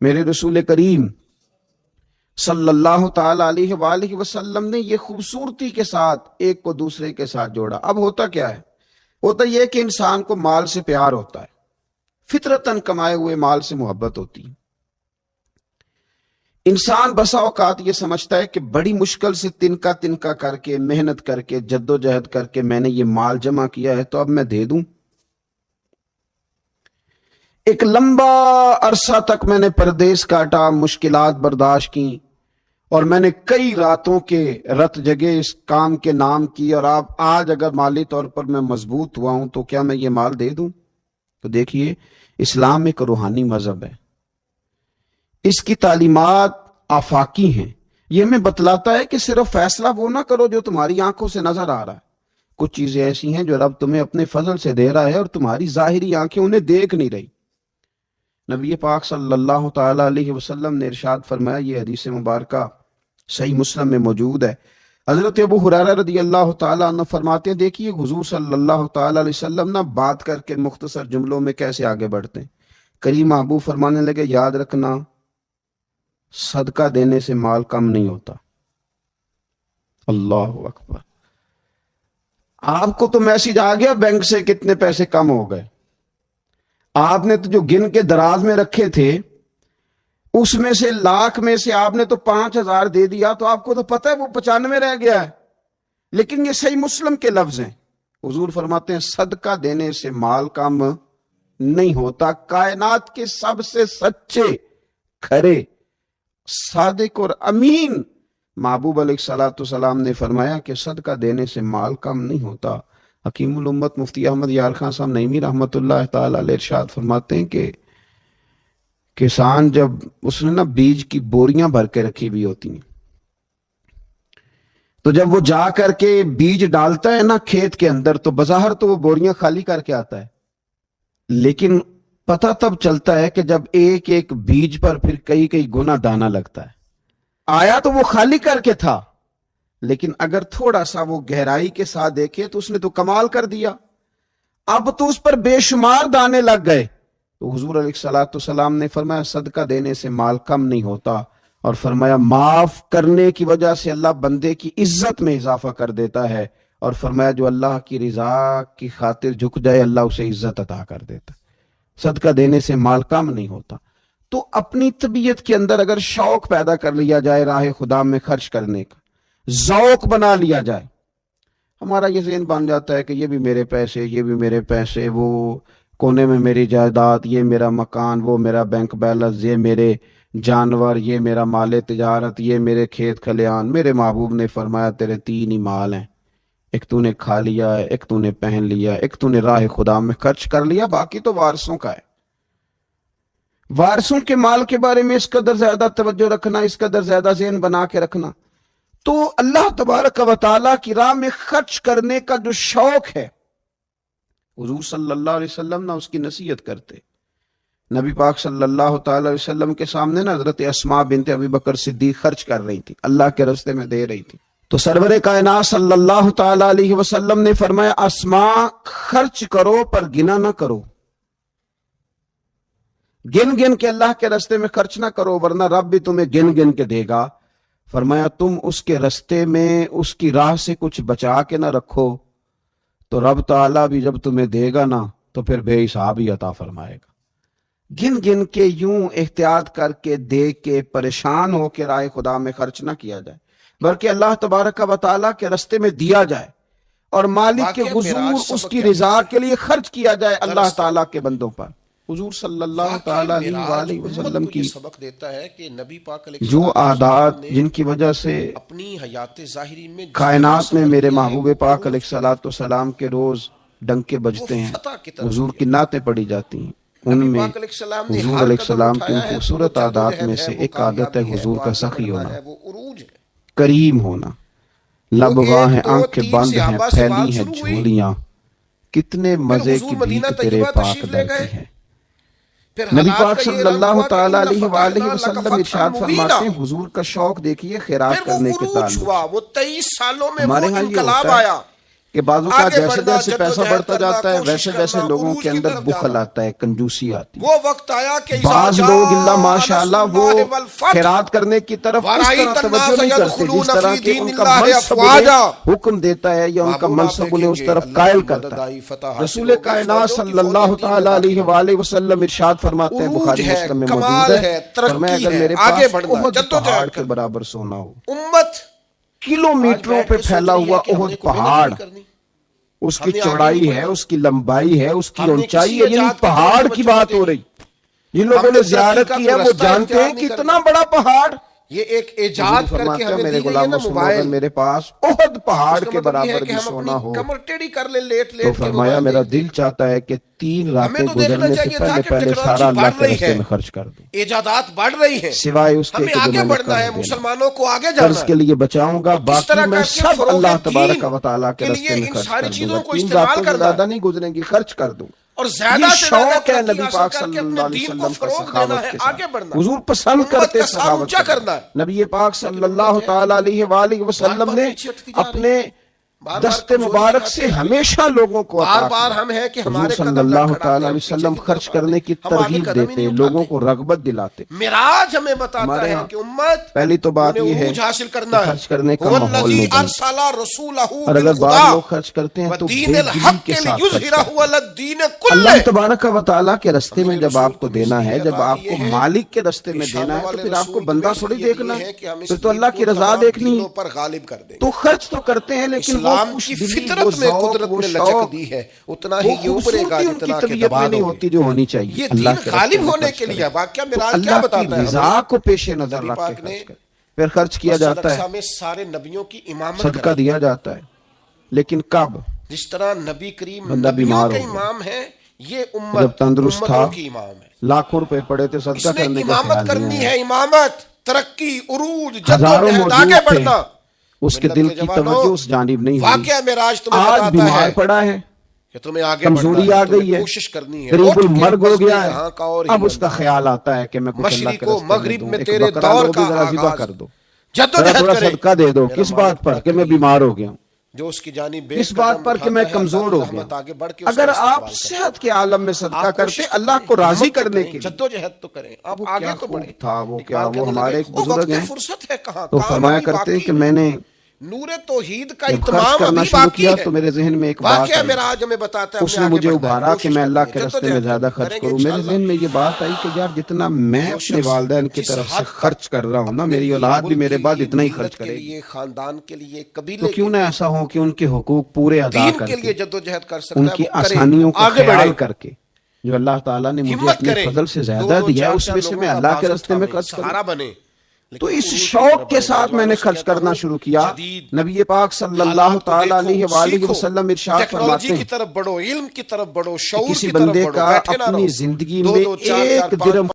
میرے رسول کریم صلی اللہ تعالی علیہ وآلہ وسلم نے یہ خوبصورتی کے ساتھ ایک کو دوسرے کے ساتھ جوڑا۔ اب ہوتا کیا ہے؟ ہوتا یہ کہ انسان کو مال سے پیار ہوتا ہے، فطرتاً کمائے ہوئے مال سے محبت ہوتی ہے۔ انسان بسا اوقات یہ سمجھتا ہے کہ بڑی مشکل سے تنکا تنکا کر کے، محنت کر کے، جد و جہد کر کے میں نے یہ مال جمع کیا ہے تو اب میں دے دوں۔ ایک لمبا عرصہ تک میں نے پردیس کاٹا، مشکلات برداشت کی، اور میں نے کئی راتوں کے رت جگے اس کام کے نام کی، اور آج اگر مالی طور پر میں مضبوط ہوا ہوں تو کیا میں یہ مال دے دوں؟ تو دیکھیے، اسلام ایک روحانی مذہب ہے، اس کی تعلیمات آفاقی ہیں۔ یہ ہمیں بتلاتا ہے کہ صرف فیصلہ وہ نہ کرو جو تمہاری آنکھوں سے نظر آ رہا ہے، کچھ چیزیں ایسی ہیں جو رب تمہیں اپنے فضل سے دے رہا ہے اور تمہاری ظاہری آنکھیں انہیں دیکھ نہیں رہی۔ نبی پاک صلی اللہ تعالی علیہ وسلم نے ارشاد فرمایا، یہ حدیث مبارکہ صحیح مسلم میں موجود ہے، حضرت ابو ہریرہ رضی اللہ تعالیٰ عنہ فرماتے ہیں، دیکھیے حضور صلی اللہ تعالی علیہ وسلم نہ بات کر کے مختصر جملوں میں کیسے آگے بڑھتے ہیں۔ کریم محبوب فرمانے لگے، یاد رکھنا صدقہ دینے سے مال کم نہیں ہوتا۔ اللہ اکبر! آپ کو تو میسج آ گیا بینک سے کتنے پیسے کم ہو گئے، آپ نے تو جو گن کے دراز میں رکھے تھے اس میں سے لاکھ میں سے آپ نے تو 5,000 دے دیا، تو آپ کو تو پتہ ہے وہ 95 رہ گیا ہے۔ لیکن یہ صحیح مسلم کے لفظ ہیں، حضور فرماتے ہیں صدقہ دینے سے مال کم نہیں ہوتا۔ کائنات کے سب سے سچے، کھرے، صادق اور امین محبوب علیہ الصلوۃ والسلام نے فرمایا کہ صدقہ دینے سے مال کم نہیں ہوتا۔ حکیم الامت مفتی احمد یار خان صاحب نعیمی رحمۃ اللہ تعالی علیہ ارشاد فرماتے ہیں کہ کسان جب اس نے نا بیج کی بوریاں بھر کے رکھی ہوئی ہوتی ہیں، تو جب وہ جا کر کے بیج ڈالتا ہے نا کھیت کے اندر، تو بظاہر تو وہ بوریاں خالی کر کے آتا ہے، لیکن پتہ تب چلتا ہے کہ جب ایک ایک بیج پر پھر کئی کئی گنا دانہ لگتا ہے۔ آیا تو وہ خالی کر کے تھا، لیکن اگر تھوڑا سا وہ گہرائی کے ساتھ دیکھے تو اس نے تو کمال کر دیا، اب تو اس پر بے شمار دانے لگ گئے۔ تو حضور علیہ الصلوۃ والسلام نے فرمایا صدقہ دینے سے مال کم نہیں ہوتا، اور فرمایا معاف کرنے کی وجہ سے اللہ بندے کی عزت میں اضافہ کر دیتا ہے، اور فرمایا جو اللہ کی رضا کی خاطر جھک جائے اللہ اسے عزت عطا کر دیتا ہے۔ صدقہ دینے سے مال کم نہیں ہوتا۔ تو اپنی طبیعت کے اندر اگر شوق پیدا کر لیا جائے راہ خدا میں خرچ کرنے کا، ذوق بنا لیا جائے، ہمارا یہ ذہن بن جاتا ہے کہ یہ بھی میرے پیسے، یہ بھی میرے پیسے، وہ کونے میں میری جائیداد، یہ میرا مکان، وہ میرا بینک بیلنس، یہ میرے جانور، یہ میرا مال تجارت، یہ میرے کھیت کھلیان۔ میرے محبوب نے فرمایا تیرے 3 ہی مال ہیں، ایک تو نے کھا لیا ہے، ایک تو نے پہن لیا، ایک تو نے راہ خدا میں خرچ کر لیا، باقی تو وارثوں کا ہے۔ وارثوں کے مال کے بارے میں اس قدر زیادہ توجہ رکھنا، اس قدر زیادہ ذہن بنا کے رکھنا، تو اللہ تبارک و تعالیٰ کی راہ میں خرچ کرنے کا جو شوق ہے، حضور صلی اللہ علیہ وسلم نہ اس کی نصیحت کرتے۔ نبی پاک صلی اللہ تعالی علیہ وسلم کے سامنے نا حضرت اسماء بنت ابی بکر صدیق خرچ کر رہی تھی، اللہ کے راستے میں دے رہی تھی، تو سرور کائنات صلی اللہ تعالی علیہ وسلم نے فرمایا اسماء خرچ کرو پر گنا نہ کرو، گن گن کے اللہ کے راستے میں خرچ نہ کرو ورنہ رب بھی تمہیں گن گن کے دے گا۔ فرمایا تم اس کے راستے میں اس کی راہ سے کچھ بچا کے نہ رکھو تو رب تعالیٰ بھی جب تمہیں دے گا نا تو پھر بے حساب ہی عطا فرمائے گا۔ گن گن کے یوں احتیاط کر کے دے کے پریشان ہو کے راہ خدا میں خرچ نہ کیا جائے، بلکہ اللہ تبارک و تعالیٰ کے راستے میں دیا جائے اور مالک کے حضور اس کی رضا کے لیے خرچ کیا جائے اللہ تعالیٰ کے بندوں پر۔ حضور صلی اللہ تعالیٰ علیہ وسلم کی سبق دیتا ہے کہ نبی پاک علیہ جو عادات جن کی وجہ سے اپنی حیات ظاہری میں کائنات میں میرے محبوب پاک علیہ الصلوۃ والسلام کے روز ڈنکے بجتے ہیں، حضور کی نعتیں پڑھی جاتی ہیں، ان میں حضور علیہ السلام کی خوبصورت عادات میں سے ایک عادت ہے حضور کا سخی ہونا، کریم ہونا۔ لبواں ہیں، آنکھیں بند ہیں، پھیلی ہیں جھولیاں، کتنے مزے کی بھیک تیرے پاک در کی ہے۔ نبی پاک صلی اللہ تعالی علیہ وآلہ وسلم ارشاد فرماتے ہیں، حضور کا شوق دیکھیے خیرات کرنے کے تعلق۔ وہ 23 سالوں میں ہمارے وہ ہاں یہ انقلاب ہوتا ہے آیا کہ بعضوں کا آگے جیسے بڑھنا، جیسے پیسہ جدوجہد بڑھتا کرنا، جاتا ہے کوشش ویسے ویسے کرنا، لوگوں عروج کے کی اندر طرف بخل جانا۔ آتا ہے، کنجوسی آتی ہے۔ وہ وقت آیا کہ بعض لوگ اللہ ماشاءاللہ وہ خیرات کرنے کی طرف اس طرح توجہ نہیں کرتے جس طرح کہ ان کا منصب انہیں حکم دیتا ہے یا ان کا منصب انہیں اس طرف قائل کرتا ہے۔ رسول کائنات صلی اللہ تعالی علیہ وآلہ وسلم ارشاد فرماتے ہیں، بخاری مسلم میں موجود ہے، فرمایا اگر میرے پاس احد پہاڑ کے برابر سونا ہو، امت کلومیٹروں پہ پھیلا ہوا احد پہاڑ، اس کی چوڑائی ہے، اس کی لمبائی ہے، اس کی اونچائی ہے، یعنی پہاڑ کی بات ہو رہی۔ جن لوگوں نے زیارت کی ہے وہ جانتے ہیں کہ اتنا بڑا پہاڑ، یہ ایک ایجاد کر کے ہمیں میرے دی گئی ہے غلام نا سنو، اگر موبائل، میرے پاس احد پہاڑ اس کا کے مطلب یہ ہے برابر کہ بھی ہم سونا اپنی ہو کمر ٹیڑھی کر لیں لیٹ تو لیٹ کے فرمایا موبائل میرا دیکھتے دل چاہتا ہے کہ 3 راتیں ہمیں تو دیکھنا گزرنے سے چاہیے تھا پہلے کہ پہلے ٹیکنالوجی سارا اللہ بڑھ کے رہی راستے ہے، میں خرچ کر دوں، ایجادات بڑھ رہی ہیں، سوائے اس کے ہمیں کہ جو آگے میں نے بڑھنا ہے، قرض دینا، مسلمانوں کو آگے قرض جانا کے ہے۔ لیے بچاؤں گا، کس باقی طرح میں کر کے سب فروغ اللہ دین تبارک و تعالیٰ کے کے راستے لیے میں ان خرچ ساری کر دوں چیزوں گا، کو 3 استعمال راتوں سے کرنا ہے، زیادہ نہیں گزریں گی، خرچ کر دوں گا۔ اور زیادہ یہ سے زیادہ شوق ہے ترقی نبی حاصل پاک کر صلی کے اللہ اپنے علیہ دین کو وسلم کا فروغ دینا سخاوت ہے، کے آگے ساتھ، بڑھنا، حضور پسند امت کرتے کا سر سخاوت اونچا کرنا۔ کرنا ہے۔ نبی پاک صلی اللہ تعالی علیہ وآلہ وسلم نے پیچھے ہٹتی جا رہی ہے، اپنے بار دست کمزوری مبارک دکھاتے سے ہیں، ہمیشہ لوگوں کو عطا بار بار کیا۔ ہم ہے کہ حضور ہمارے صلی قدم اللہ لڑکھڑاتے تعالی ہیں، علیہ پیچھے وسلم کی خرچ طرف کرنے کی ہم آگے ترغیب قدم ہی دیتے، نہیں لوگوں اٹھاتے۔ کو رغبت دلاتے۔ معراج ہمیں بتاتا ہمارے ہے ہاں کہ امت پہلی تو بات انہیں یہ ہے عروج حاصل کرنا کہ ہے، خرچ کرنے کا هو ماحول الذی نہیں بنتا، ارسل رسولہ اور اگر بعض بالہدی لوگ خرچ کرتے ہیں تو ودین بے دلی الحق کے ساتھ خرچ لیظہرہ کرتے ہیں۔ علی الدین اللہ کلہ۔ تبارک و تعالیٰ کے راستے میں ہمیں جب رسول آپ کو تو دینا اس ہے، لیے جب عطا آپ کیے کو ہیں، مالک کے راستے میں نشانے دینا ہے تو والے پھر آپ کو رسول بندہ تمہیں اس تھوڑی لیے دیکھنا دیے ہے، ہیں کہ ہم اس پھر تو دین اللہ کو کی رضا تمام دیکھنی دینوں ہے۔ پر غالب کر دیں تو گے۔ خرچ تو کرتے ہیں لیکن وہ اسلام خوش کی دلی، وہ فطرت میں ذوق، قدرت وہ نے شوق، لچک دی ہے، اتنا ہی وہ یہ ابھرے گا خوبصورتی ان کی جتنا کہ طبیعت دبا میں نہیں دو ہوتی جو ہونی چاہیے۔ یہ اللہ دین کے راستے غالب میں ہونے خرچ کے لیے کریں واقعہ تو معراج کیا اللہ کی بتاتا ہے رضا ہمیں؟ کو پیش نظر نبی رکھ کے پاک نے خرچ کریں، پھر خرچ کیا مسجد جاتا ہے، اقصی میں سارے نبیوں کی امامت صدقہ کرائی، دیا جاتا ہے، لیکن کب جس طرح نبی کریم بندہ نبیوں بیمار کے ہو گیا، امام ہیں، یہ جب امت تندرست تھا امتوں کی امام ہے۔ لاکھوں روپے پڑے تھے، اس صدقہ نے کرنے کا امامت خیال کرنی نہیں ہے، آیا، امامت، ترقی، عروج، جد و ہزاروں جہد، موجود آگے تھے، بڑھنا۔ اس کے ملت دل کے کی جوانوں، توجہ اس جانب نہیں ہوئی، واقعہ معراج تمہیں آج بتاتا بیمار ہے پڑا ہے، کہ تمہیں آگے کمزوری بڑھنا ہے، آ گئی تمہیں ہے، کوشش کرنی ہے، قریب اٹھ کے المرگ ہو بس گیا ہے، یہاں کا اور اب ہی اس کا انداز۔ خیال آتا ہے کہ میں کچھ اللہ کے مشرق و راستے میں مغرب دوں، میں ایک تیرے بکرا دور لو کا بھی ذرا ذبح آغاز، کر دو، جد و ذرا جہد تھوڑا کرے، صدقہ دے دو۔ میرا کس مالک بات پر پورا کہ میں کرے گا۔ بیمار ہو گیا ہوں، جو اس کی جانب بے اس بات پر کہ میں کمزور ہو گیا آگے بڑھ کے ہوں۔ اس کا اگر آپ استقبال کریں۔ صحت کے عالم میں صدقہ آپ کرتے کوشش تو اللہ کریں، کو راضی ہمت تو کرنے کریں، کے لیے، جد و جہد تو کریں، آپ وہ آگے کیا تو خوب بڑھیں۔ تھا، وہ کیا، اقبال وہ کہنے ہمارے لگے، ایک وہ بزرگ وقت ہیں فرصت ہے کہاں، تو کام فرمایا ابھی کرتے ہیں باقی کہ ہے، میں نے نور توحید کا جب خرچ اتمام کرنا ابھی شروع باقی کیا ہے۔ تو میرے ذہن میں ایک بات واقعہ آئی، معراج ہمیں بتاتا ہے اس ہمیں نے آگے مجھے بڑھنا ہے، ابھارا کہ کوشش میں اللہ کرنی ہے، کے جد و راستے میں جہد زیادہ کرنی ہے، خرچ کریں گے کروں۔ میرے انشاءاللہ۔ ذہن میں یہ بات آئی کہ یار جتنا میں جو اپنے شخص والدین کی جس طرف سے حد تک خرچ کر رہا ہوں نا، اپنے میری لیے، اولاد بھی ملک میرے کے بعد لیے، اتنا ہی ملت خرچ کے کرے گی، لیے، خاندان کے لیے، تو قبیلے کیوں کے نہ لیے، ایسا ہو کہ ان کے حقوق پورے ادا دین کر کے کے، لیے جد و جہد کر سکتا ان ہے کی وہ کرے، آسانیوں کو آگے بڑھے، خیال کر کے، جو اللہ تعالیٰ نے مجھے ہمت اپنے کریں، فضل سے زیادہ دو دیا ہے چار اس میں سے لوگوں میں کا اللہ کے بازو راستے میں تھامیں، خرچ کروں۔ سہارا بنے۔ تو لیکن اس عروج کی شوق طرف کے بڑھے۔ ساتھ میں نے نوجوانوں سے خرچ کہتا کرنا ہوں، شروع کیا۔ جدید نبی پاک صلی اللہ حالات کو تعالی علیہ دیکھو، وآلہ سیکھو، وسلم ارشاد ٹیکنالوجی فرماتے کی ہیں طرف بڑھو، علم کی طرف بڑھو، کہ شعور کسی کی طرف بندے بڑھو، کا بیٹھے نہ اپنی رہو، زندگی دو میں دو چار چار ایک پانچ درہم